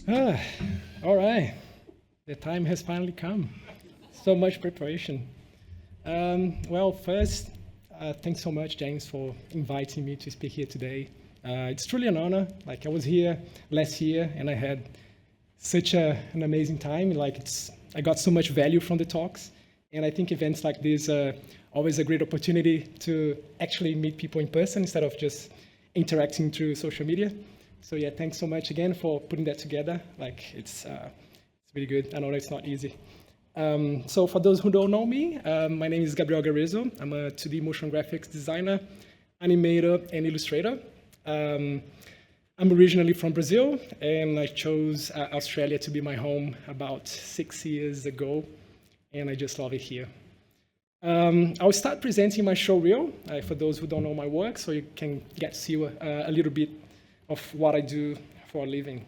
Ah, all right. The time has finally come. So much preparation. Well, first, thanks so much, James, for inviting me to speak here today. It's truly an honor. Like I was here last year, and I had such an amazing time. I got so much value from the talks, and I think events like this are always a great opportunity to actually meet people in person instead of just interacting through social media. So yeah, thanks so much again for putting that together. It's really good. I know it's not easy. So for those who don't know me, my name is Gabriel Gareso. I'm a 2D motion graphics designer, animator, and illustrator. I'm originally from Brazil, and I chose Australia to be my home about 6 years ago, and I just love it here. I'll start presenting my showreel for those who don't know my work, so you can get to see a little bit of what I do for a living.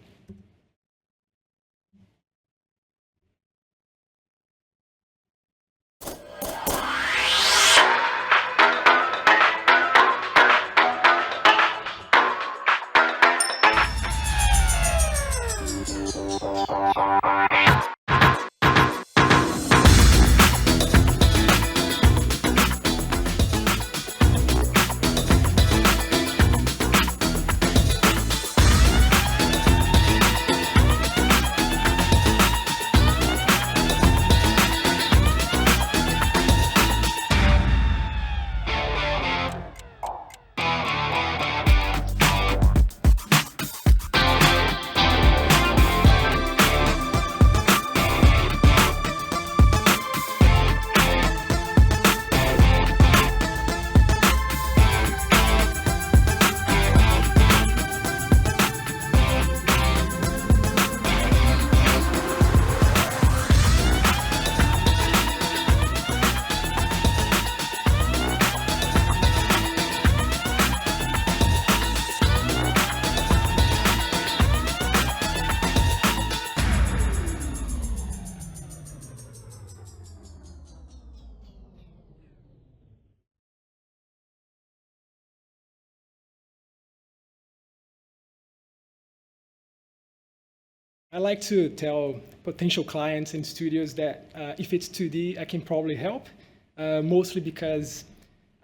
I like to tell potential clients and studios that if it's 2D, I can probably help, mostly because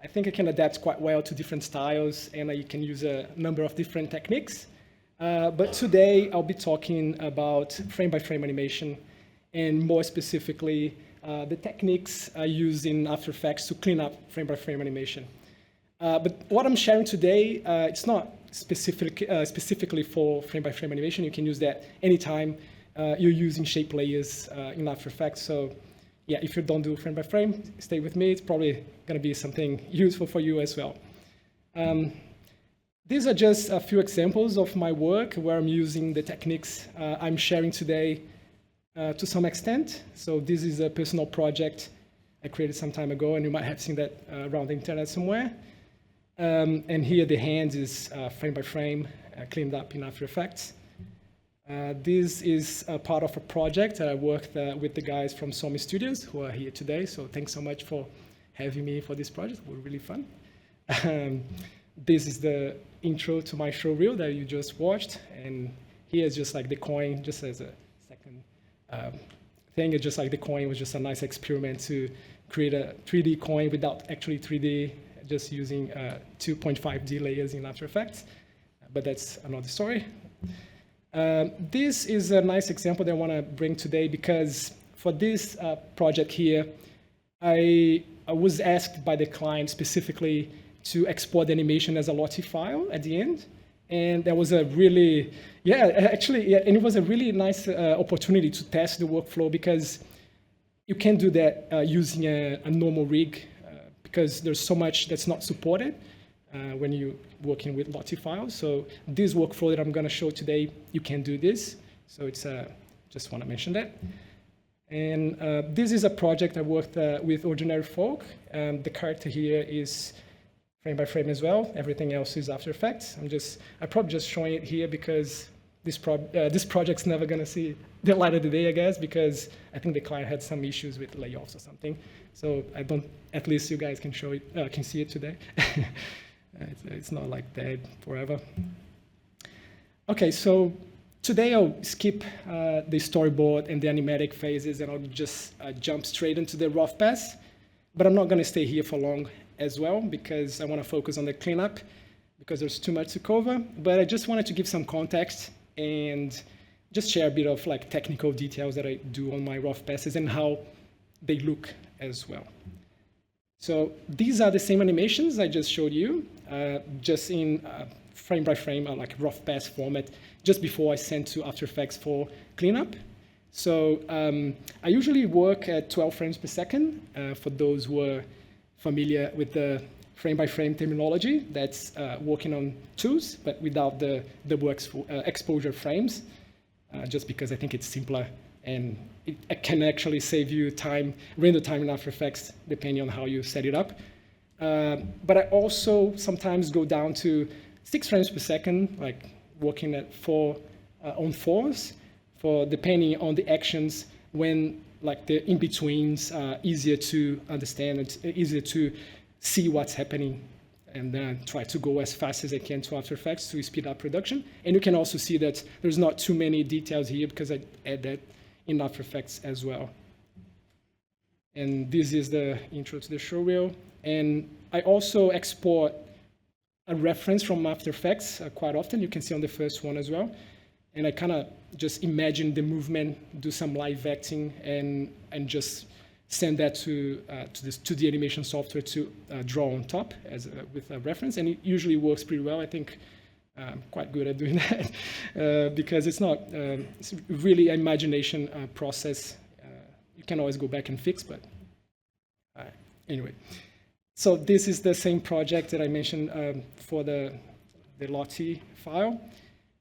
I think I can adapt quite well to different styles, and I can use a number of different techniques. But today, I'll be talking about frame-by-frame animation, and more specifically, the techniques I use in After Effects to clean up frame-by-frame animation. But what I'm sharing today, it's not specifically for frame-by-frame animation. You can use that anytime you're using shape layers in After Effects. So yeah, if you don't do frame-by-frame, stay with me. It's probably going to be something useful for you as well. These are just a few examples of my work where I'm using the techniques I'm sharing today to some extent. So this is a personal project I created some time ago, and you might have seen that around the internet somewhere. And here the hand is frame by frame, cleaned up in After Effects. This is a part of a project that I worked with the guys from Somi Studios who are here today. So thanks so much for having me for this project. It was really fun. This is the intro to my showreel that you just watched. And here's just like the coin, just as a second thing. It's just like the coin was just a nice experiment to create a 3D coin without actually 3D, just using 2.5D layers in After Effects, but that's another story. This is a nice example that I want to bring today because for this project here, I was asked by the client specifically to export the animation as a Lottie file at the end, and that was a really, and it was a really nice opportunity to test the workflow because you can do that using a normal rig, because there's so much that's not supported when you're working with Lottie files. So this workflow that I'm going to show today, you can do this. So it's just want to mention that. And this is a project I worked with Ordinary Folk. The character here is frame by frame as well. Everything else is After Effects. I'm probably just showing it here because this project's never going to see the light of the day, I guess, because I think the client had some issues with layoffs or something. So at least you guys can show it, can see it today. It's not like dead forever. Okay, so Today I'll skip the storyboard and the animatic phases, and I'll just jump straight into the rough pass. But I'm not going to stay here for long as well, because I want to focus on the cleanup, because there's too much to cover. But I just wanted to give some context and just share a bit of like technical details that I do on my rough passes and how they look as well. So these are the same animations I just showed you, just in frame by frame, like rough pass format, just before I send to After Effects for cleanup. So I usually work at 12 frames per second. For those who are familiar with the frame by frame terminology, that's working on twos, but without the exposure frames, just because I think it's simpler and it can actually save you time, render time in After Effects, depending on how you set it up. But I also sometimes go down to 6 frames per second, like working at 4 on 4s, for depending on the actions when like the in-betweens are easier to understand, it's easier to see what's happening, and then try to go as fast as I can to After Effects to speed up production. And you can also see that there's not too many details here because I add that in After Effects as well. And this is the intro to the showreel. And I also export a reference from After Effects quite often. You can see on the first one as well. And I kind of just imagine the movement, do some live acting, and just send that to the animation software to draw on top as with a reference. And it usually works pretty well. I think I'm quite good at doing that because it's not it's really an imagination process. You can always go back and fix, but anyway. So this is the same project that I mentioned for the Lottie file.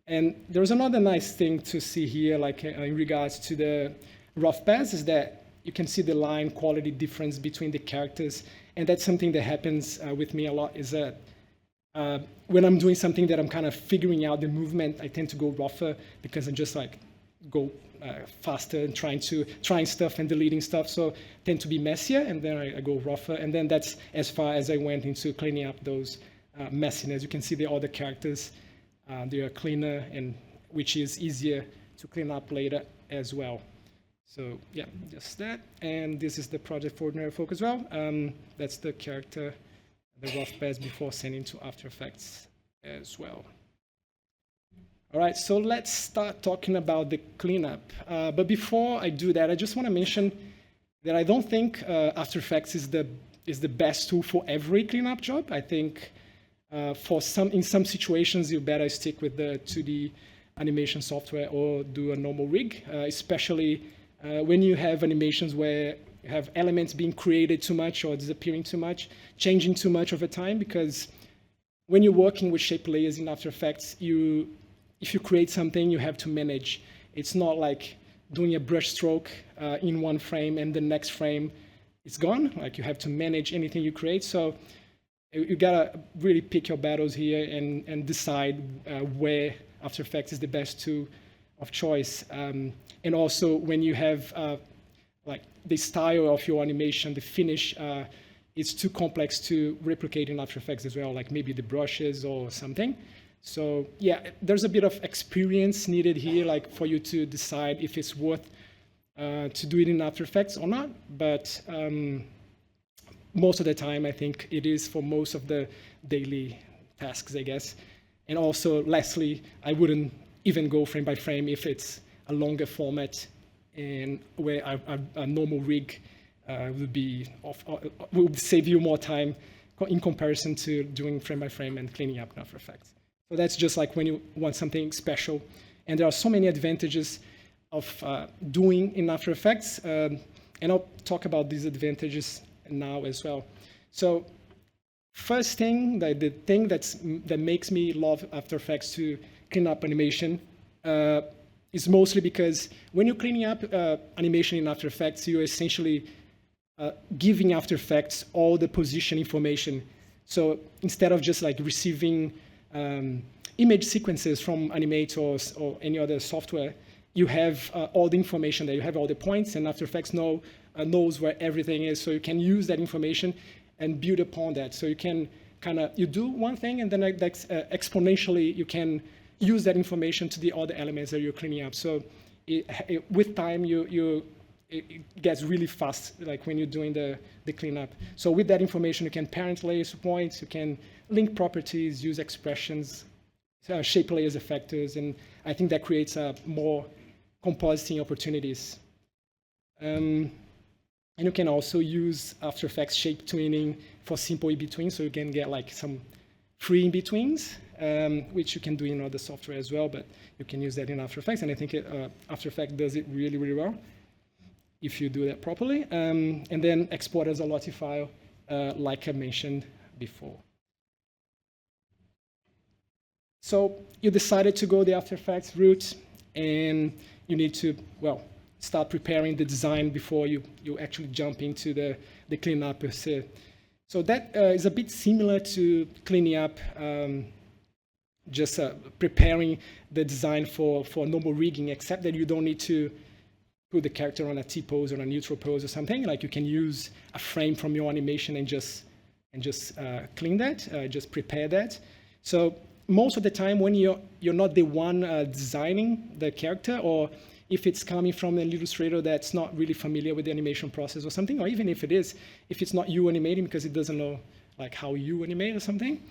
And there's another nice thing to see here, like in regards to the rough pass, is that you can see the line quality difference between the characters. And that's something that happens with me a lot, is that when I'm doing something that I'm kind of figuring out the movement, I tend to go rougher because I just like go faster and trying stuff and deleting stuff. So I tend to be messier, and then I go rougher. And then that's as far as I went into cleaning up those messiness. You can see the other characters, they are cleaner, and which is easier to clean up later as well. So yeah, just that. And this is the project for ordinary folk as well. That's the character, the rough pass before sending to After Effects as well. All right, so let's start talking about the cleanup. But before I do that, I just want to mention that I don't think After Effects is the best tool for every cleanup job. I think in some situations, you better stick with the 2D animation software or do a normal rig, especially when you have animations where you have elements being created too much or disappearing too much, changing too much over time, because when you're working with shape layers in After Effects, if you create something, you have to manage. It's not like doing a brush stroke in one frame and the next frame it's gone. Like you have to manage anything you create. So you gotta really pick your battles here and decide where After Effects is the best tool of choice. And also when you have like the style of your animation, the finish, it's too complex to replicate in After Effects as well, like maybe the brushes or something. So yeah, there's a bit of experience needed here, like for you to decide if it's worth to do it in After Effects or not. But most of the time, I think it is for most of the daily tasks, I guess. And also, lastly, I wouldn't even go frame by frame if it's a longer format, and where a normal rig will save you more time in comparison to doing frame by frame and cleaning up in After Effects. So that's just like when you want something special. And there are so many advantages of doing in After Effects. And I'll talk about these advantages now as well. So first thing, the thing that makes me love After Effects to clean up animation is mostly because when you're cleaning up animation in After Effects, you're essentially giving After Effects all the position information. So instead of just like receiving image sequences from animators or any other software, you have all the information there. You have all the points, and After Effects knows where everything is. So you can use that information and build upon that. So you can you do one thing, and then exponentially you can use that information to the other elements that you're cleaning up. So with time, it gets really fast, like when you're doing the cleanup. So with that information, you can parent layers to points, you can link properties, use expressions, shape layers effectors, and I think that creates more compositing opportunities. And you can also use After Effects shape tuning for simple in-between, so you can get like some free in-betweens, which you can do in other software as well, but you can use that in After Effects, and I think After Effects does it really, really well if you do that properly. And then export as a Lottie file, like I mentioned before. So you decided to go the After Effects route, and you need to, well, start preparing the design before you actually jump into the cleanup per se. So that is a bit similar to cleaning up, just preparing the design for normal rigging, except that you don't need to put the character on a T-pose or a neutral pose or something. Like you can use a frame from your animation and just clean that, just prepare that. So most of the time when you're not the one designing the character, or if it's coming from an illustrator that's not really familiar with the animation process or something, or even if it is, if it's not you animating because it doesn't know like how you animate or something.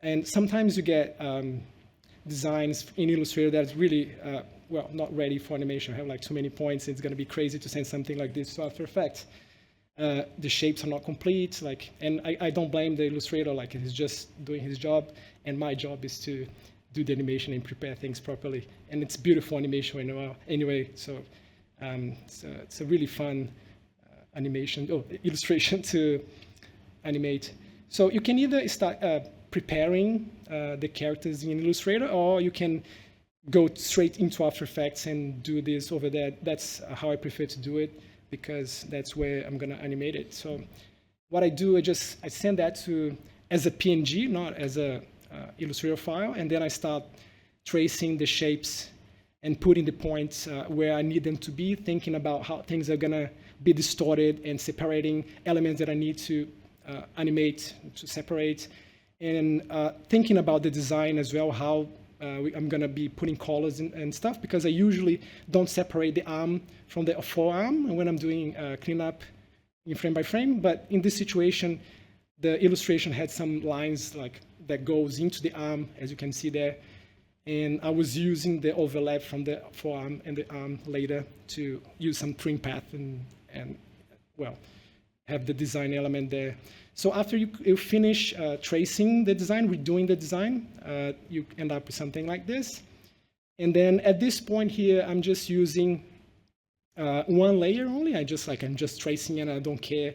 And sometimes you get designs in Illustrator that's really, well, not ready for animation. Have like too many points. It's going to be crazy to send something like this to After Effects. The shapes are not complete, like, and I don't blame the illustrator, like he's just doing his job, and my job is to do the animation and prepare things properly. And it's beautiful animation anyway, so it's a really fun illustration to animate. So you can either start preparing the characters in Illustrator, or you can go straight into After Effects and do this over there. That's how I prefer to do it, because that's where I'm going to animate it. So what I do, I send that as a PNG, not as a Illustrator file, and then I start tracing the shapes and putting the points where I need them to be, thinking about how things are going to be distorted, and separating elements that I need to animate to separate, and thinking about the design as well, how I'm going to be putting colors and stuff, because I usually don't separate the arm from the forearm when I'm doing cleanup in frame by frame. But in this situation, the illustration had some lines like that goes into the arm, as you can see there. And I was using the overlap from the forearm and the arm later to use some trim path and well, have the design element there. So after you finish tracing the design, redoing the design, you end up with something like this. And then at this point here, I'm just using one layer only. I'm just tracing, and I don't care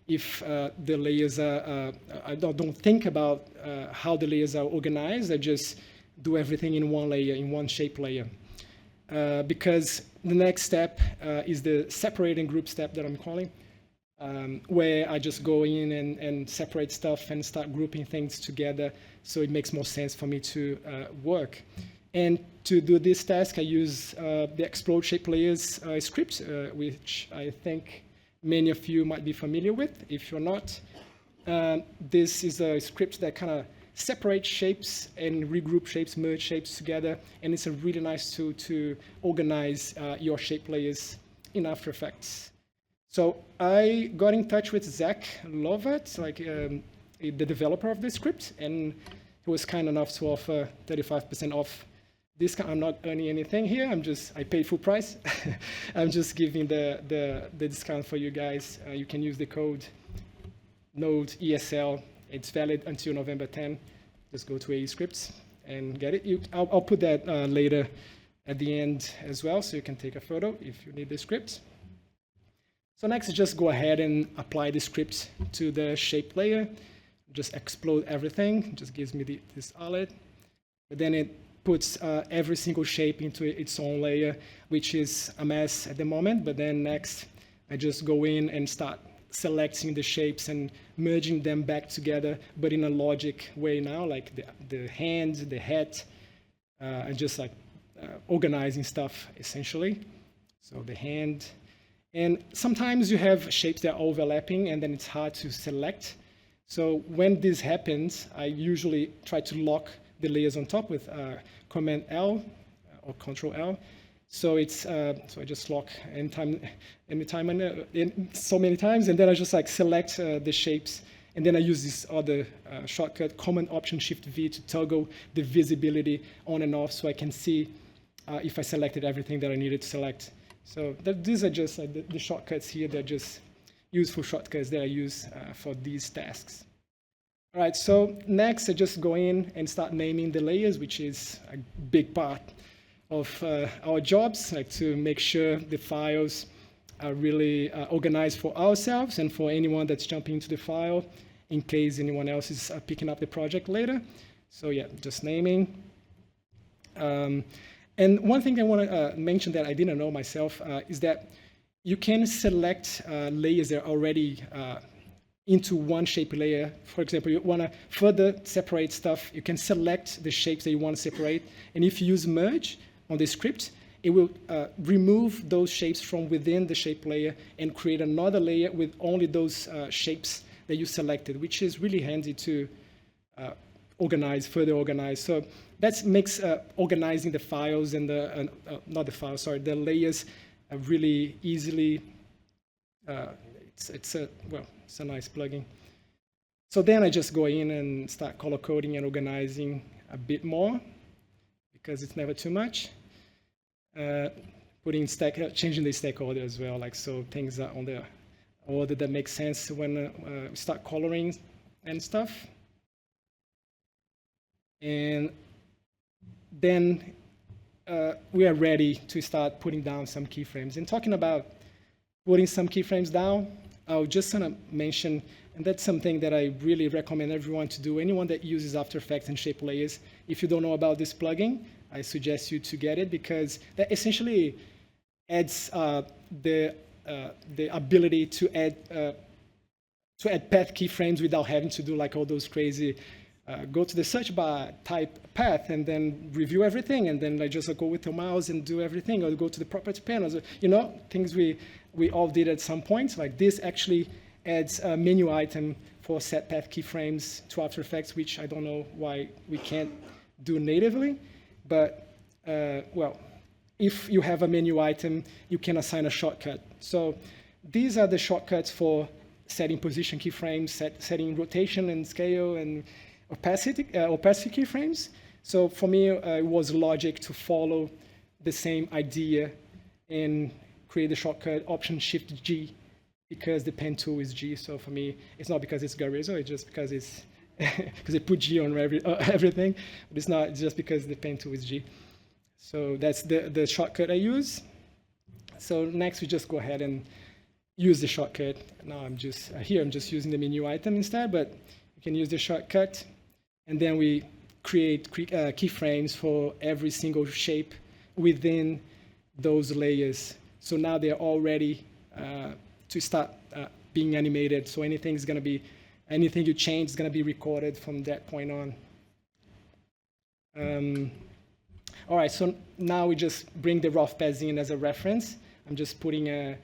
if the layers are, I don't think about how the layers are organized. I just do everything in one layer, in one shape layer. Because the next step is the separate and group step that I'm calling. Where I just go in and separate stuff and start grouping things together, so it makes more sense for me to work. And to do this task, I use the Explor Shape Layers script, which I think many of you might be familiar with. If you're not, this is a script that kind of separates shapes and regroup shapes, merge shapes together, and it's a really nice tool to organize your shape layers in After Effects. So I got in touch with Zach Lovat, like the developer of this script, and he was kind enough to offer 35% off discount. I'm not earning anything here. I paid full price. I'm just giving the discount for you guys. You can use the code NodeESL. It's valid until November 10. Just go to AE Scripts and get it. I'll put that later at the end as well, so you can take a photo if you need the script. So next, just go ahead and apply the script to the shape layer. Just explode everything. Just gives me this outlet. But then it puts every single shape into its own layer, which is a mess at the moment. But then next, I just go in and start selecting the shapes and merging them back together, but in a logic way now, like the hand, the head, and just like organizing stuff, essentially. So the hand. And sometimes you have shapes that are overlapping, and then it's hard to select. So when this happens, I usually try to lock the layers on top with Command L or Control L. So it's so I just lock anytime so many times, and then I just like select the shapes, and then I use this other shortcut, Command Option Shift V, to toggle the visibility on and off, so I can see if I selected everything that I needed to select. So these are just the shortcuts here. They're just useful shortcuts that I use for these tasks. All right, so next I just go in and start naming the layers, which is a big part of our jobs, like to make sure the files are really organized for ourselves and for anyone that's jumping into the file, in case anyone else is picking up the project later. So yeah, just naming. And one thing I want to mention that I didn't know myself is that you can select layers that are already into one shape layer. For example, you want to further separate stuff, you can select the shapes that you want to separate, and if you use merge on the script, it will remove those shapes from within the shape layer and create another layer with only those shapes that you selected, which is really handy to further organize. So that makes organizing the files and not the files, sorry, the layers really easily. It's a nice plugin. So then I just go in and start color coding and organizing a bit more, because it's never too much. Changing the stack order as well, like so things are on the order that makes sense when we start coloring and stuff. And then we are ready to start putting down some keyframes. And talking about putting some keyframes down, I'll just kind of mention, and that's something that I really recommend everyone to do, anyone that uses After Effects and Shape Layers. If you don't know about this plugin, I suggest you to get it, because that essentially adds the ability to add path keyframes without having to do like all those crazy go to the search bar, type path, and then review everything, and then like just go with your mouse and do everything, or go to the property panels, things we all did at some point. Like this actually adds a menu item for set path keyframes to After Effects, which I don't know why we can't do natively. But, well, if you have a menu item, you can assign a shortcut. So these are the shortcuts for setting position keyframes, setting rotation and scale and opacity keyframes. So for me, it was logic to follow the same idea and create the shortcut Option Shift G, because the pen tool is G. So for me, it's not because it's Gareso, it's just because it's because they put G on everything, but it's not just because the pen tool is G. So that's the shortcut I use. So next we just go ahead and use the shortcut. Now I'm just using the menu item instead, but you can use the shortcut, and then we create keyframes for every single shape within those layers. So now they're all ready to start being animated. So anything you change is going to be recorded from that point on. All right, so now we just bring the rough paths in as a reference. I'm just putting a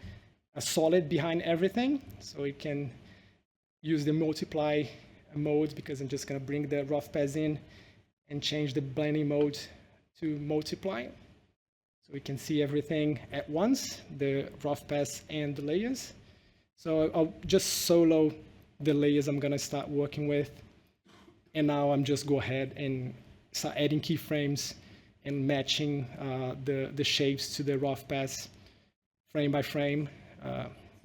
solid behind everything, so we can use the multiply mode, because I'm just going to bring the rough paths in and change the blending mode to multiply. So we can see everything at once, the rough paths and the layers. So I'll just solo the layers I'm going to start working with. And now I'm just go ahead and start adding keyframes and matching the shapes to the rough paths frame by frame.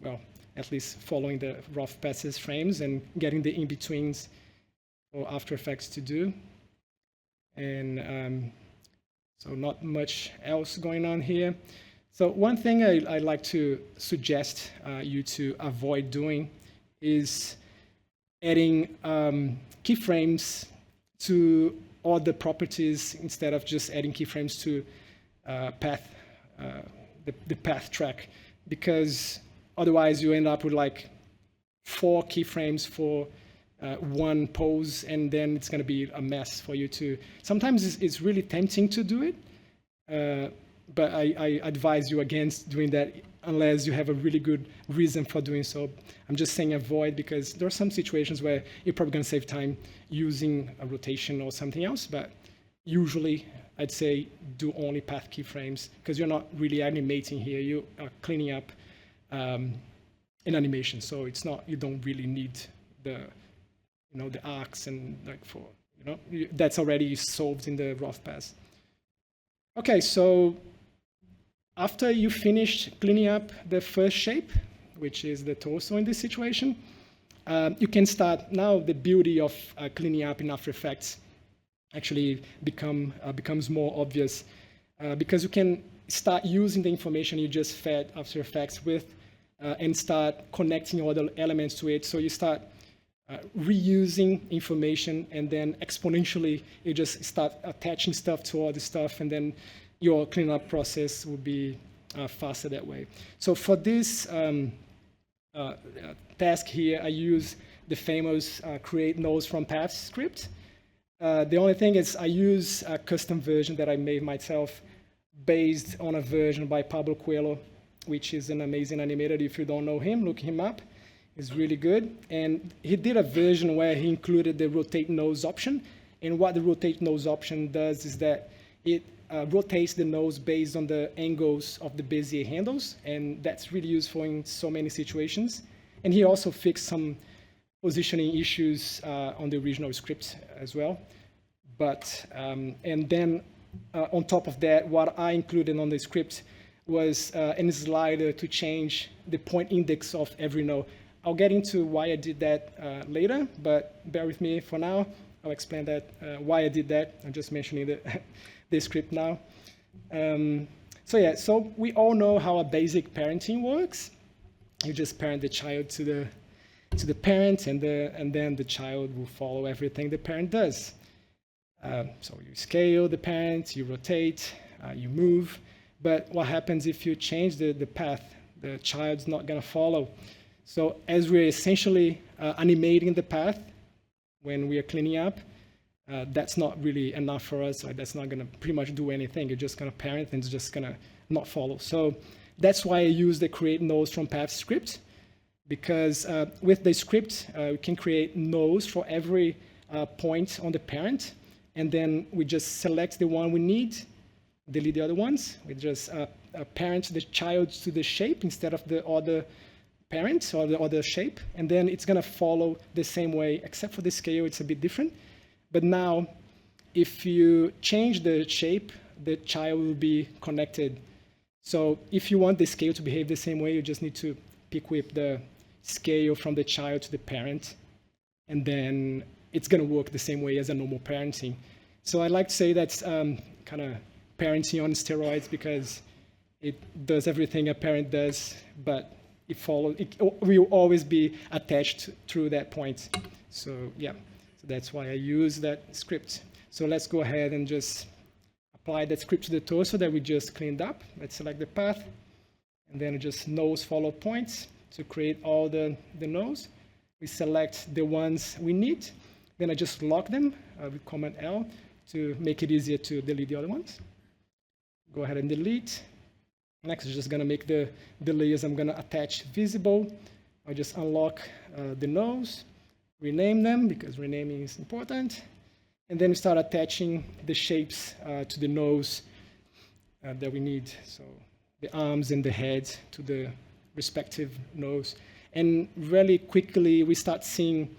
Well, at least following the rough paths frames and getting the in-betweens for After Effects to do. And so not much else going on here. So one thing I like to suggest you to avoid doing is adding keyframes to all the properties instead of just adding keyframes to path, the path track, because otherwise you end up with like 4 keyframes for one pose, and then it's going to be a mess for you to. Sometimes it's really tempting to do it, but I advise you against doing that unless you have a really good reason for doing so. I'm just saying avoid, because there are some situations where you're probably going to save time using a rotation or something else, but usually I'd say do only path keyframes, because you're not really animating here. You are cleaning up an animation, so it's not, you don't really need the the arcs and that's already solved in the rough pass. Okay, so after you finish cleaning up the first shape, which is the torso in this situation, you can start. Now the beauty of cleaning up in After Effects actually becomes more obvious, because you can start using the information you just fed After Effects with and start connecting other elements to it. So you start reusing information, and then exponentially you just start attaching stuff to other stuff, and then your cleanup process will be faster that way. So for this task here, I use the famous create Nulls From Paths script. The only thing is I use a custom version that I made myself based on a version by Pablo Coelho, which is an amazing animator. If you don't know him, look him up. He's really good. And he did a version where he included the rotate nose option. And what the rotate nose option does is that it rotates the nose based on the angles of the Bezier handles, and that's really useful in so many situations. And he also fixed some positioning issues on the original script as well. But and then on top of that, what I included on the script was a slider to change the point index of every node. I'll get into why I did that later, but bear with me for now. I'll explain that why I did that. I'm just mentioning the script now. So yeah, so we all know how a basic parenting works. You just parent the child to the parent, and then the child will follow everything the parent does. So you scale the parent, you rotate, you move. But what happens if you change the path? The child's not going to follow. So as we're essentially animating the path when we are cleaning up, that's not really enough for us. Like, that's not going to pretty much do anything. You're just going to parent, and it's just going to not follow. So that's why I use the create Nulls From Paths script, because with the script, we can create nodes for every point on the parent, and then we just select the one we need, delete the other ones. We just parent the child to the shape instead of the other parent or the other shape, and then it's going to follow the same way, except for the scale, it's a bit different. But now, if you change the shape, the child will be connected. So if you want the scale to behave the same way, you just need to pick whip the scale from the child to the parent, and then it's going to work the same way as a normal parenting. So I like to say that's kind of parenting on steroids, because it does everything a parent does, but it will always be attached through that point. So yeah, so that's why I use that script. So let's go ahead and just apply that script to the torso that we just cleaned up. Let's select the path, and then just nose follow points to create all the nodes. We select the ones we need. Then I just lock them with Command L to make it easier to delete the other ones. Go ahead and delete. Next is just going to make the layers I'm going to attach visible. I just unlock the nodes, rename them, because renaming is important. And then we start attaching the shapes to the nose that we need. So the arms and the head to the respective nose. And really quickly, we start seeing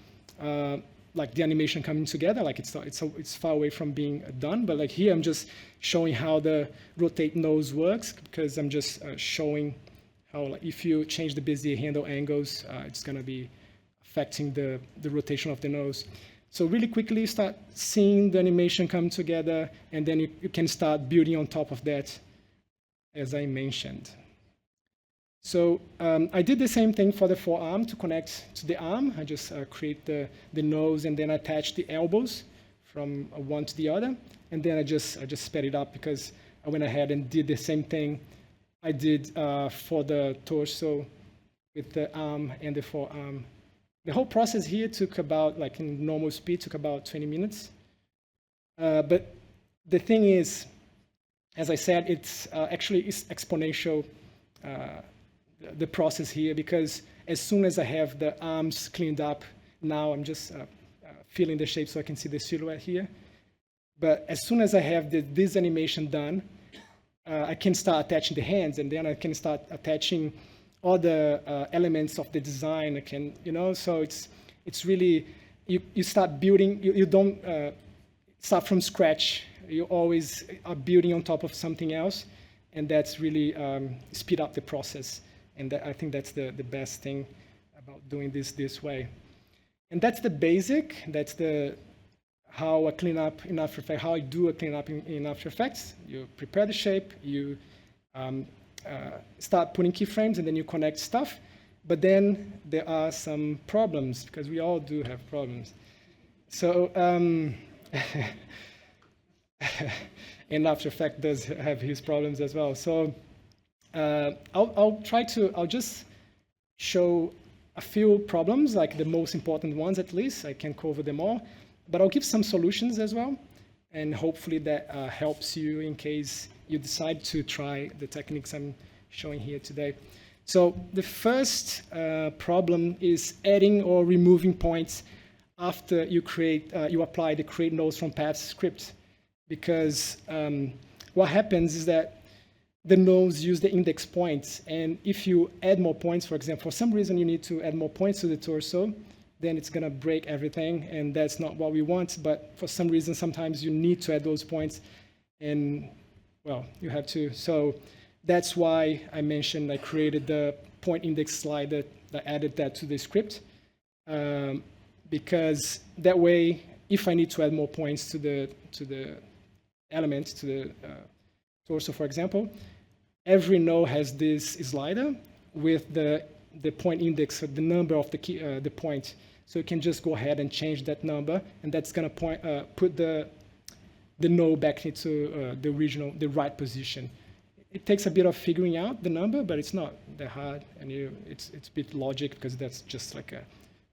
like the animation coming together. Like it's far away from being done, but like here I'm just showing how the rotate nose works, because I'm just showing how, like, if you change the Bezier handle angles, it's going to be affecting the rotation of the nose. So really quickly start seeing the animation come together, and then you can start building on top of that, as I mentioned. So I did the same thing for the forearm to connect to the arm. I just create the nose and then attach the elbows from one to the other. And then I just sped it up, because I went ahead and did the same thing I did for the torso with the arm and the forearm. The whole process here took about, like in normal speed, took about 20 minutes. But the thing is, as I said, it's exponential, the process here, because as soon as I have the arms cleaned up, now I'm just filling the shape so I can see the silhouette here. But as soon as I have this animation done, I can start attaching the hands, and then I can start attaching all the elements of the design. I can, so it's really, you start building, you don't start from scratch. You always are building on top of something else, and that's really speed up the process. And I think that's the best thing about doing this way. And that's the basic, that's how I clean up in After Effects, how I do a cleanup in After Effects. You prepare the shape, you start putting keyframes, and then you connect stuff. But then there are some problems, because we all do have problems. So, and After Effects does have his problems as well. So I'll just show a few problems, like the most important ones at least. I can't cover them all, but I'll give some solutions as well. And hopefully that helps you in case you decide to try the techniques I'm showing here today. So the first problem is adding or removing points after you apply the create Nulls From Paths script. Because what happens is that the nodes use the index points, and if you add more points, for example, for some reason you need to add more points to the torso, then it's going to break everything, and that's not what we want. But for some reason, sometimes you need to add those points, and well, you have to. So that's why I mentioned I created the point index slider that added that to the script, because that way, if I need to add more points to the element, to the torso, for example, every node has this slider with the point index, the number of the point. So you can just go ahead and change that number, and that's going to put the node back into the right position. It takes a bit of figuring out the number, but it's not that hard, and it's a bit logic, because that's just like a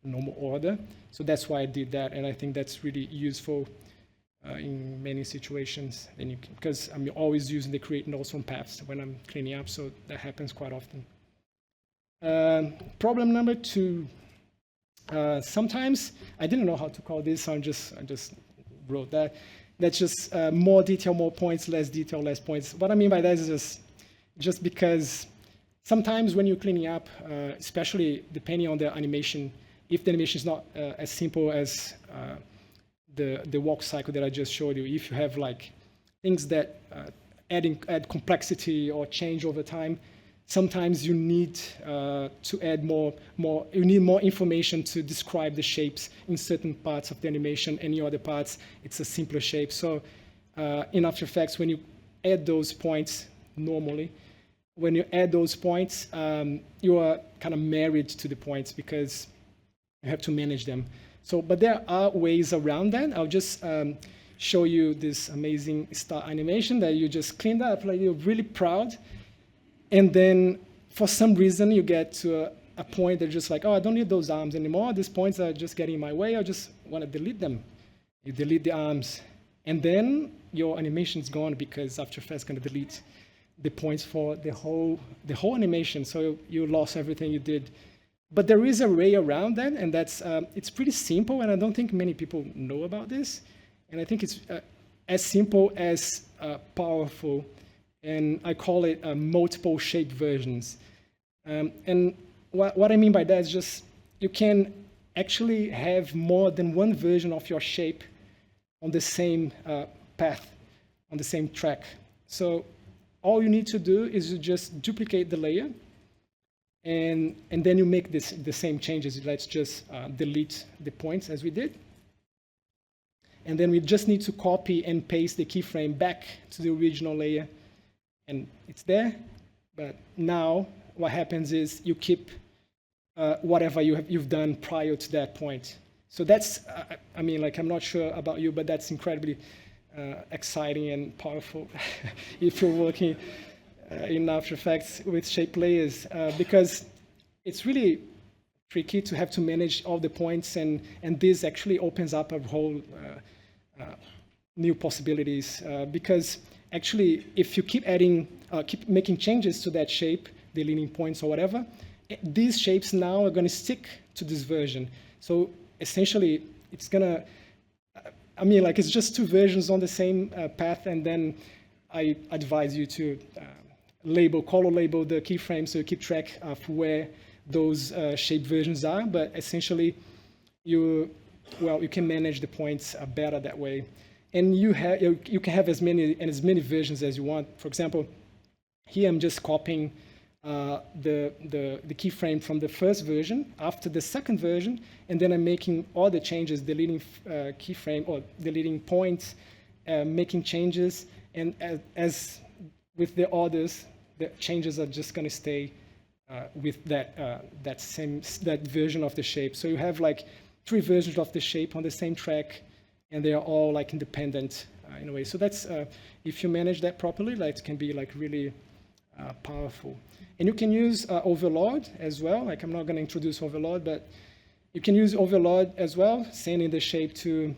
normal order. So that's why I did that, and I think that's really useful in many situations, and because I'm always using the create Nulls From Paths when I'm cleaning up, so that happens quite often. Problem number 2. Sometimes I didn't know how to call this, so I just wrote that. That's just more detail, more points, less detail, less points. What I mean by that is just because sometimes when you're cleaning up, especially depending on the animation, if the animation is not as simple as the walk cycle that I just showed you, if you have like things that add complexity or change over time, sometimes you need to add more information to describe the shapes in certain parts of the animation, and in other parts it's a simpler shape. So in After Effects, when you add those points, normally when you add those points, you are kind of married to the points because you have to manage them. So, but there are ways around that. I'll just show you this amazing star animation that you just cleaned up, like you're really proud. And then for some reason you get to a point that just like, oh, I don't need those arms anymore. These points are just getting in my way. I just want to delete them. You delete the arms. And then your animation is gone, because After Effects is going to delete the points for the whole animation. So you lost everything you did. But there is a way around that, and that's it's pretty simple, and I don't think many people know about this. And I think it's as simple as powerful, and I call it multiple shape versions. And what I mean by that is just you can actually have more than one version of your shape on the same path, on the same track. So all you need to do is you just duplicate the layer, and then you make the same changes. Let's just delete the points as we did. And then we just need to copy and paste the keyframe back to the original layer, and it's there. But now what happens is you keep whatever you've done prior to that point. So that's, I mean, like, I'm not sure about you, but that's incredibly exciting and powerful if you're working in After Effects with shape layers, because it's really tricky to have to manage all the points, and this actually opens up a whole new possibilities, because actually, if you keep adding, keep making changes to that shape, deleting points or whatever, these shapes now are going to stick to this version. So essentially, it's going to, I mean, like it's just two versions on the same path, and then I advise you to color label the keyframes so you keep track of where those shape versions are. But essentially, you can manage the points better that way. And you can have as many versions as you want. For example, here I'm just copying the keyframe from the first version after the second version, and then I'm making all the changes, deleting keyframe or deleting points, making changes, and as with the others, the changes are just going to stay with that version of the shape. So you have like 3 versions of the shape on the same track, and they are all like independent in a way. So that's if you manage that properly, like it can be like really powerful. And you can use overlord as well. Like I'm not going to introduce overlord, but you can use overlord as well, sending the shape to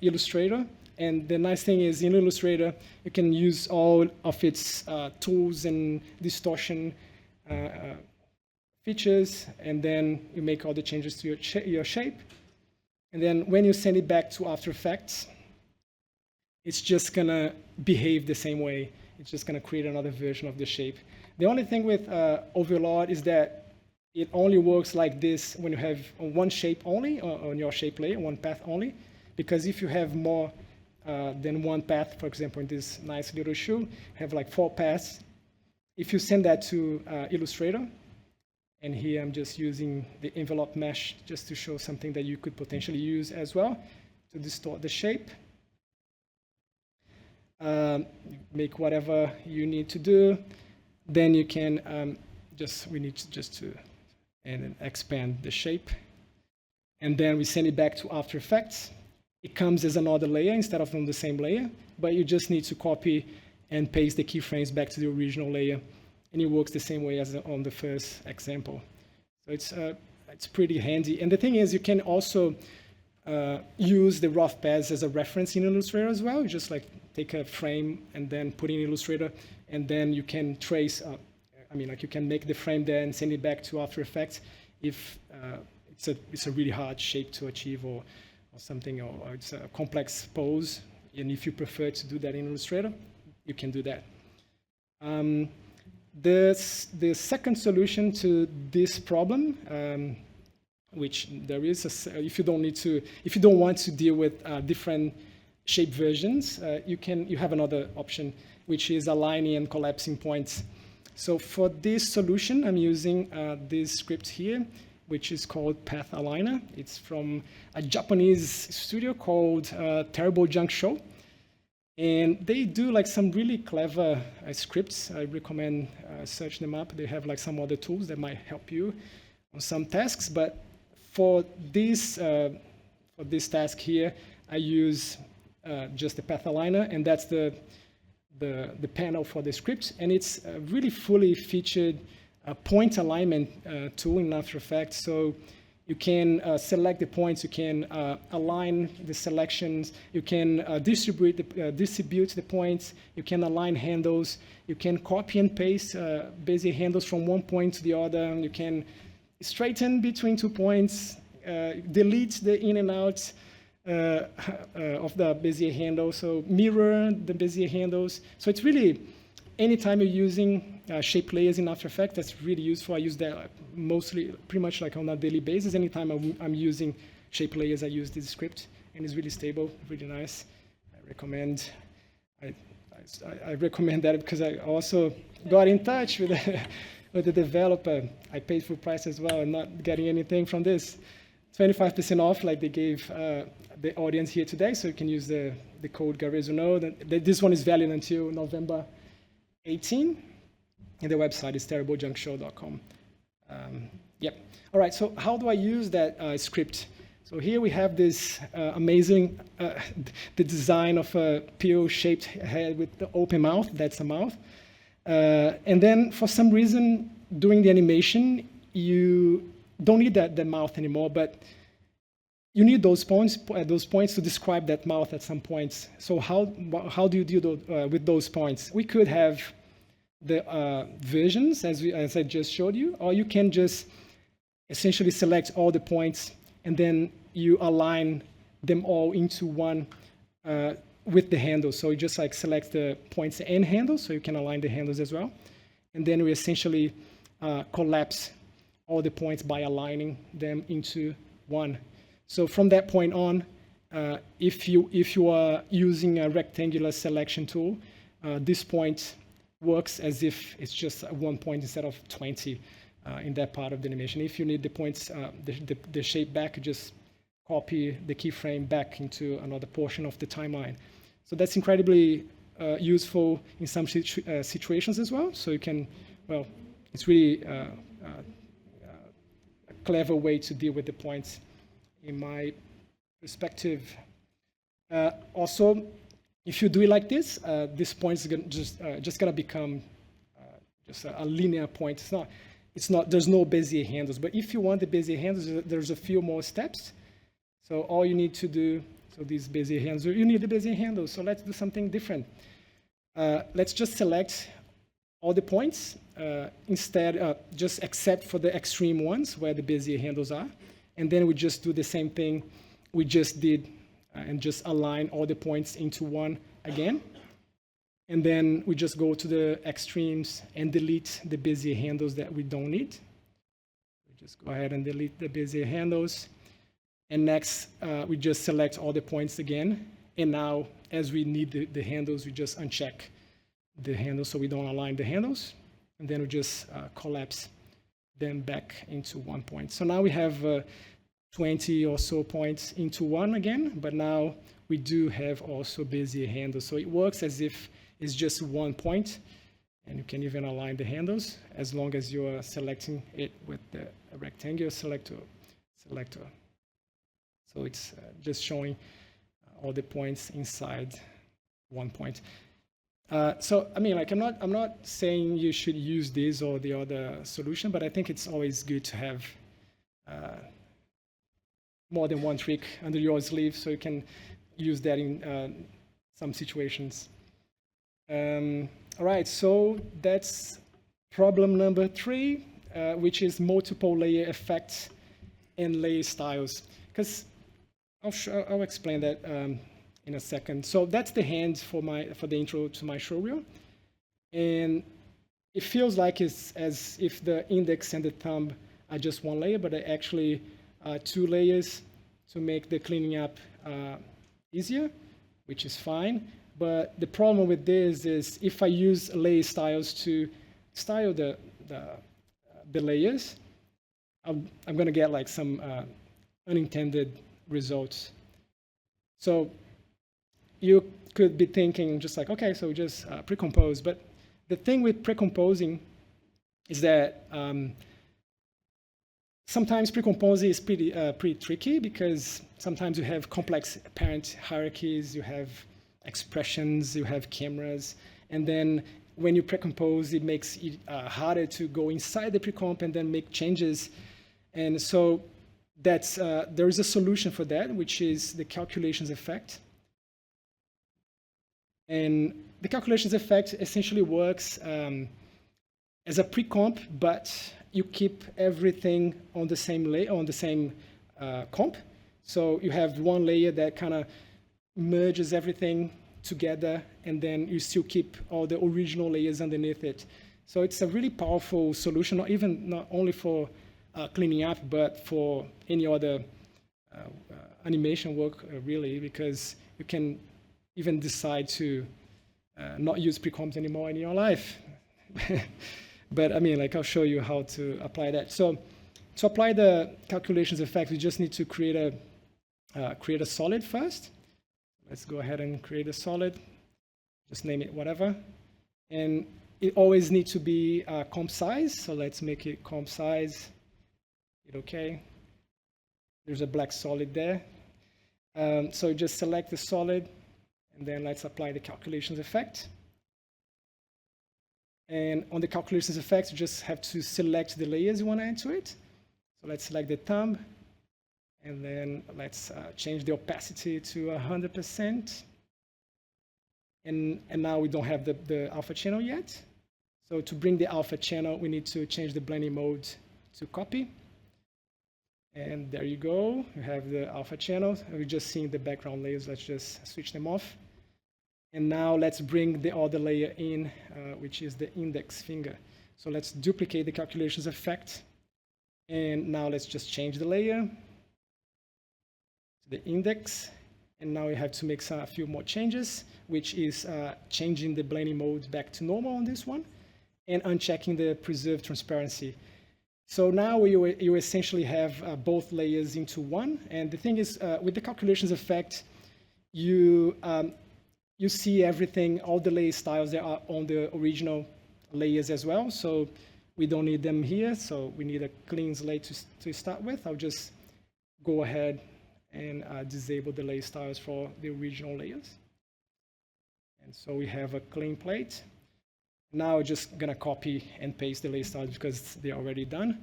Illustrator. And the nice thing is in Illustrator, you can use all of its tools and distortion features, and then you make all the changes to your shape. And then when you send it back to After Effects, it's just going to behave the same way. It's just going to create another version of the shape. The only thing with overlord is that it only works like this when you have one shape only, or on your shape layer, one path only. Because if you have more than one path, for example, in this nice little shoe, have like 4 paths. If you send that to Illustrator, and here I'm just using the envelope mesh just to show something that you could potentially use as well to distort the shape. Make whatever you need to do. Then you can we need to expand the shape. And then we send it back to After Effects. It comes as another layer instead of on the same layer, but you just need to copy and paste the keyframes back to the original layer. And it works the same way as on the first example. So it's pretty handy. And the thing is, you can also use the rough paths as a reference in Illustrator as well. You just like take a frame and then put in Illustrator, and then you can trace. You can make the frame there and send it back to After Effects if it's a really hard shape to achieve or something, or it's a complex pose. And if you prefer to do that in Illustrator, you can do that. The second solution to this problem, which there is, if you don't want to deal with different shape versions, you have another option, which is aligning and collapsing points. So for this solution, I'm using this script here, which is called Path Aligner. It's from a Japanese studio called Terrible Junk Show. And they do like some really clever scripts. I recommend searching them up. They have like some other tools that might help you on some tasks. But for this task here, I use just the Path Aligner, and that's the panel for the script. And it's a really fully featured point alignment tool in After Effects. So you can select the points, you can align the selections, you can distribute the points, you can align handles, you can copy and paste Bezier handles from one point to the other, you can straighten between 2 points, delete the in and out of the Bezier handle, so mirror the Bezier handles. So it's really, anytime you're using shape layers in After Effects, that's really useful. I use that pretty much like on a daily basis. Anytime I'm using shape layers, I use this script, and it's really stable, really nice. I recommend that because I also got in touch with the developer. I paid full price as well and not getting anything from this. 25% off, like they gave the audience here today, so you can use the code Gareso Node. This one is valid until November 18, and the website is terribleJunkShow.com. Yep. All right, so how do I use that script? So here we have this amazing, the design of a pill-shaped head with the open mouth. That's a mouth. And then for some reason, during the animation, you don't need the mouth anymore, but you need those points to describe that mouth at some points. So how do you deal with those points? We could have the versions as I just showed you, or you can just essentially select all the points and then you align them all into one with the handles. So you just like select the points and handles, so you can align the handles as well. And then we essentially collapse all the points by aligning them into one. So from that point on, if you are using a rectangular selection tool, this point works as if it's just 1 point instead of 20 in that part of the animation. If you need the points, the shape back, just copy the keyframe back into another portion of the timeline. So that's incredibly useful in some situations as well. So you can, well, it's really a clever way to deal with the points in my perspective. Also, if you do it like this, this point is just gonna become just a linear point. It's not. There's no Bezier handles. But if you want the Bezier handles, there's a few more steps. So all you need to do, so these Bezier handles, you need the Bezier handles. So let's do something different. Let's just select all the points instead, just except for the extreme ones where the Bezier handles are. And then we just do the same thing we just did and just align all the points into one again. And then we just go to the extremes and delete the Bezier handles that we don't need. We just go ahead and delete the Bezier handles. And next, we just select all the points again. And now, as we need the handles, we just uncheck the handles so we don't align the handles. And then we just collapse them back into 1 point. So now we have 20 or so points into one again, but now we do have also Bezier handles. So it works as if it's just 1 point, and you can even align the handles as long as you are selecting it with the rectangular selector. So it's just showing all the points inside 1 point. So I mean, like I'm not saying you should use this or the other solution, but I think it's always good to have more than one trick under your sleeve, so you can use that in some situations. All right, so that's problem number 3, which is multiple layer effects and layer styles. Because I'll explain that in a second. So that's the hand for the intro to my showreel, and it feels like it's as if the index and the thumb are just one layer, but they're actually 2 layers to make the cleaning up easier, which is fine. But the problem with this is if I use layer styles to style the layers, I'm going to get like some unintended results. So you could be thinking just like, okay, so just pre-compose. But the thing with pre-composing is that sometimes pre-composing is pretty tricky, because sometimes you have complex parent hierarchies, you have expressions, you have cameras, and then when you pre-compose, it makes it harder to go inside the pre-comp and then make changes. And so that's there is a solution for that, which is the calculations effect. And the calculations effect essentially works as a pre-comp, but you keep everything on the same layer, on the same comp. So you have one layer that kind of merges everything together, and then you still keep all the original layers underneath it. So it's a really powerful solution, not only for cleaning up, but for any other animation work, really, because you can even decide to not use pre-comps anymore in your life. But I mean, like, I'll show you how to apply that. So to apply the calculations effect, we just need to create a solid first. Let's go ahead and create a solid. Just name it whatever. And it always needs to be comp size. So let's make it comp size. Hit OK. There's a black solid there. So just select the solid, and then let's apply the calculations effect. And on the calculations effect, you just have to select the layers you want to add to it. So let's select the thumb, And then let's change the opacity to 100%. And now we don't have the alpha channel yet. So to bring the alpha channel, we need to change the blending mode to copy. And there you go. You have the alpha channel. We're just seeing the background layers. Let's just switch them off. And now let's bring the other layer in, which is the index finger. So let's duplicate the calculations effect. And now let's just change the layer to the index. And now we have to make a few more changes, which is changing the blending mode back to normal on this one and unchecking the preserve transparency. So now you essentially have both layers into one. And the thing is, with the calculations effect, you see everything, all the layer styles that are on the original layers as well. So we don't need them here. So we need a clean slate to start with. I'll just go ahead and disable the layer styles for the original layers. And so we have a clean plate. Now I'm just gonna copy and paste the layer styles because they're already done.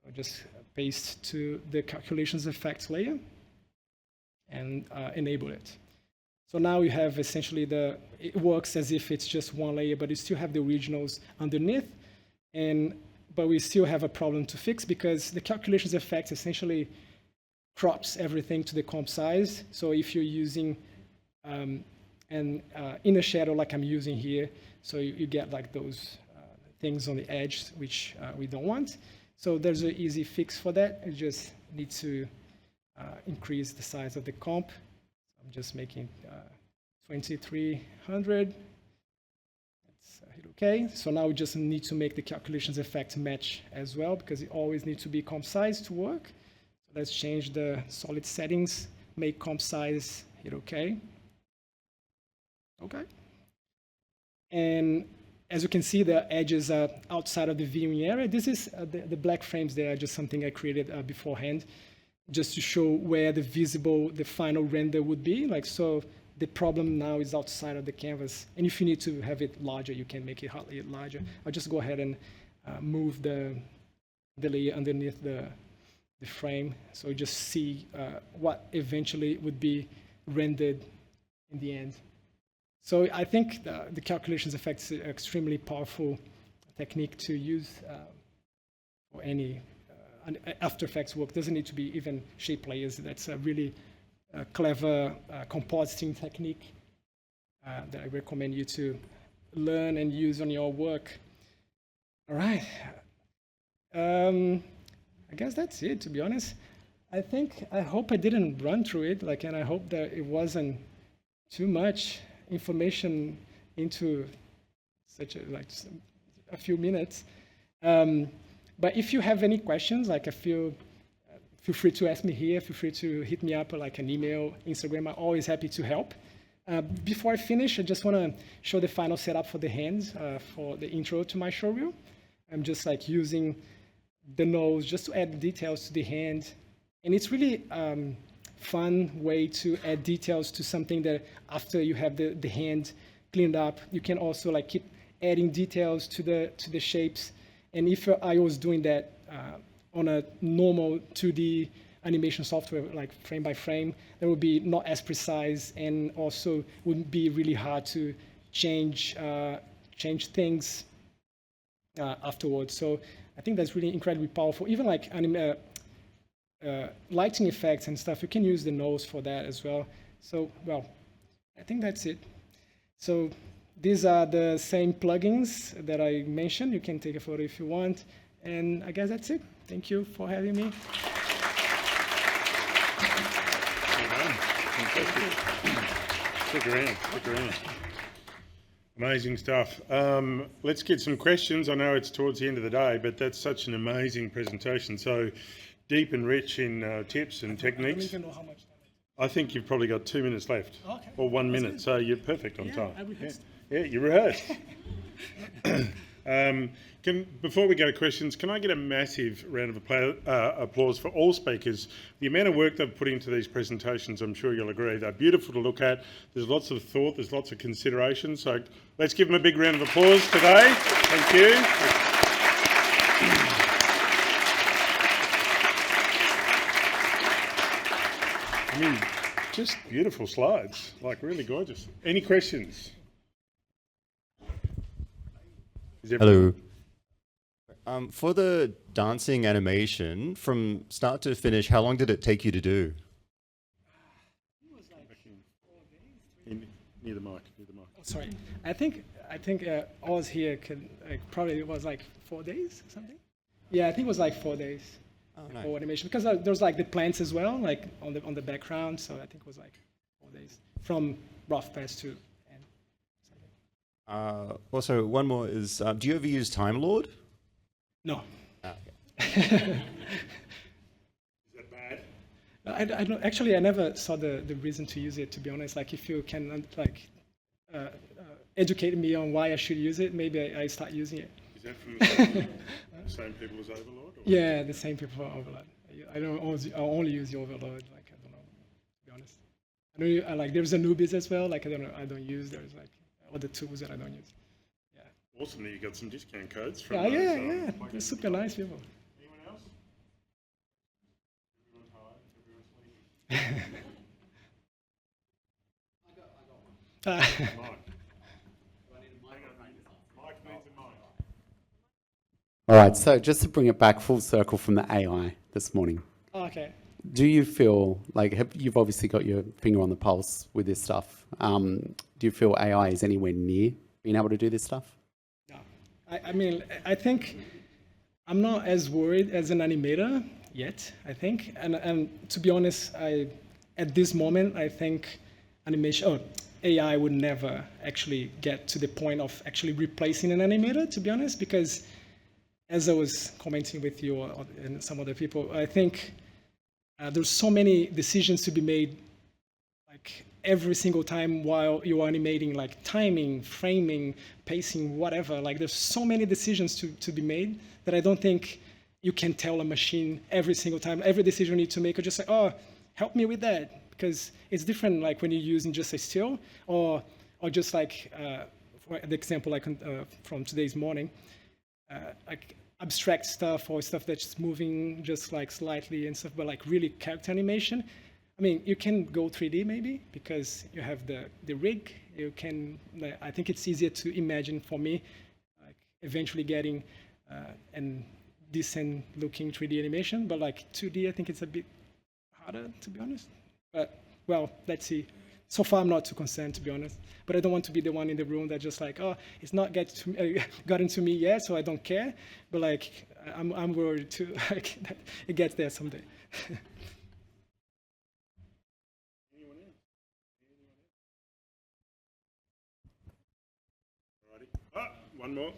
So I'll just paste to the calculations effects layer and enable it. So now you have essentially it works as if it's just one layer, but you still have the originals underneath. But we still have a problem to fix because the calculations effect essentially crops everything to the comp size. So if you're using an inner shadow like I'm using here, so you get like those things on the edge, which we don't want. So there's an easy fix for that. You just need to increase the size of the comp. I'm just making 2300. Let's hit OK. So now we just need to make the calculations effect match as well, because it always needs to be comp size to work. So let's change the solid settings, make comp size, hit OK. OK. And as you can see, the edges are outside of the viewing area. This is the black frames. They are just something I created beforehand, just to show where the final render would be. Like so, the problem now is outside of the canvas. And if you need to have it larger, you can make it larger. I'll just go ahead and move the layer underneath the frame, so you just see what eventually would be rendered in the end. So I think the calculations effect is an extremely powerful technique to use for any After Effects work. Doesn't need to be even shape layers. That's a really clever compositing technique that I recommend you to learn and use on your work. All right. I guess that's it, to be honest. I hope I didn't run through it, and I hope that it wasn't too much information into such a few minutes. But if you have any questions, feel free to ask me here. Feel free to hit me up an email, Instagram. I'm always happy to help. Before I finish, I just want to show the final setup for the hands for the intro to my showreel. I'm just using the nose just to add details to the hand, and it's really fun way to add details to something that after you have the hand cleaned up, you can also keep adding details to the shapes. And if I was doing that on a normal 2D animation software, like frame by frame, that would be not as precise, and also would be really hard to change things afterwards. So I think that's really incredibly powerful. Even lighting effects and stuff, you can use the nose for that as well. So, well, I think that's it. So these are the same plugins that I mentioned. You can take a photo if you want. And I guess that's it. Thank you for having me. Stick around. Amazing stuff. Let's get some questions. I know it's towards the end of the day, but that's such an amazing presentation. So deep and rich in tips and techniques. I don't even know how much time. I think you've probably got 2 minutes left, okay. Or 1 minute, so you're perfect on time. I rehearsed. Yeah, you rehearsed. Before we go to questions, can I get a massive round of applause for all speakers? The amount of work they've put into these presentations, I'm sure you'll agree, they're beautiful to look at. There's lots of thought, there's lots of consideration. So let's give them a big round of applause today. Thank you. I mean, just beautiful slides, like really gorgeous. Any questions? Hello. For the dancing animation, from start to finish, how long did it take you to do? Near the mic, near the mic. Oh, sorry, I think Oz here can probably it was like 4 days or something. Yeah, I think it was like 4 days. Oh, nice. For animation because there's like the plants as well, like on the background. So I think it was like 4 days from rough pass to end. Also, one more is, do you ever use Time Lord? No. Ah, okay. Is that bad? I don't actually. I never saw the reason to use it. To be honest, like if you can like educate me on why I should use it, maybe I start using it. Is that from the same people as Overlord? Or? Yeah, the same people for Overlord. I only use the Overlord. Like I don't know, to be honest. I don't like there's a newbies as well. Like I don't know. I don't use. There's like other tools that I don't use. Yeah. Awesome that you got some discount codes from. Yeah, those, yeah. They're super nice people. Anyone else? Everyone's high. Everyone's sleepy. Ah. Mike. Mike needs a mic. All right, so just to bring it back full circle from the AI this morning, Okay. do you feel like you've obviously got your finger on the pulse with this stuff? Do you feel AI is anywhere near being able to do this stuff? No. I mean, I think I'm not as worried as an animator yet, I think. And to be honest, at this moment, I think AI would never actually get to the point of actually replacing an animator, to be honest, because as I was commenting with you and some other people, I think there's so many decisions to be made like every single time while you're animating, like timing, framing, pacing, whatever. Like there's so many decisions to be made that I don't think you can tell a machine every single time, every decision you need to make, or just say, oh, help me with that. Because it's different like when you're using just a still or just like, for the example like from today's morning, like abstract stuff or stuff that's moving just like slightly and stuff, but like really character animation. I mean, you can go 3D maybe because you have the rig. You can, I think it's easier to imagine for me, like eventually getting an decent looking 3D animation, but like 2D, I think it's a bit harder to be honest. But well, let's see. So far, I'm not too concerned, to be honest. But I don't want to be the one in the room that just like, oh, it's not gotten to me yet, so I don't care. But like, I'm worried too, like that it gets there someday. Anyone else? Alrighty. Ah, one more.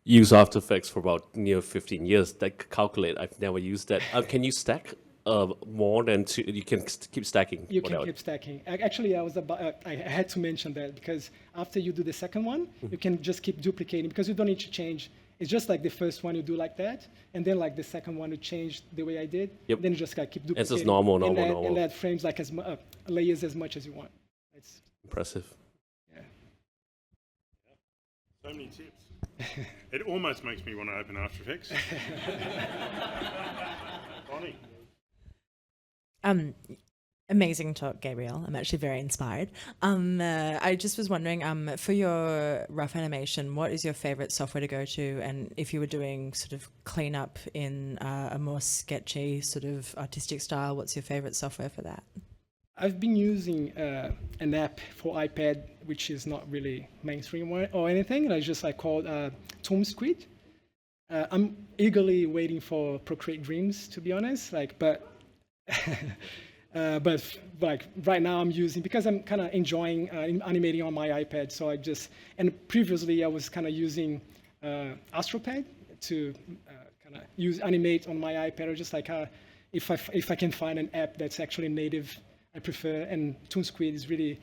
Use After Effects for about near 15 years. That calculate, I've never used that. Can you stack more than two? You can keep stacking. You can keep stacking. Actually, I had to mention that because after you do the second one, you can just keep duplicating because you don't need to change. It's just like the first one you do like that, and then like the second one you change the way I did. Yep. Then you just gotta keep duplicating. It's just normal. And add frames like layers as much as you want. It's impressive. Yeah. So many tips. It almost makes me want to open After Effects. Bonnie. Amazing talk, Gabriel. I'm actually very inspired. I just was wondering, for your rough animation, what is your favorite software to go to? And if you were doing sort of cleanup in a more sketchy sort of artistic style, what's your favorite software for that? I've been using an app for iPad, which is not really mainstream or anything. It's just like called ToonSquid. I'm eagerly waiting for Procreate Dreams, to be honest. Like, but like right now I'm using because I'm kind of enjoying animating on my iPad. So and previously I was kind of using Astropad to kind of animate on my iPad, or just like if I can find an app that's actually native. I prefer, and ToonSquid is really,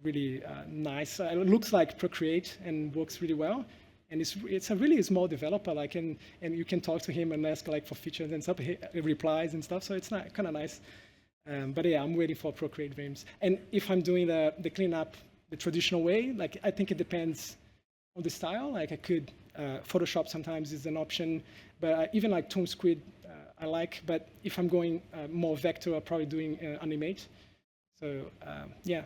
really nice. It looks like Procreate and works really well. And it's a really small developer, like, and you can talk to him and ask like for features and stuff. He replies and stuff, so it's kind of nice. But yeah, I'm waiting for Procreate Dreams. And if I'm doing the cleanup the traditional way, like I think it depends on the style. Like I could Photoshop sometimes is an option, but even like Toon Squid I like. But if I'm going more vector, I'm probably doing animate. So yeah,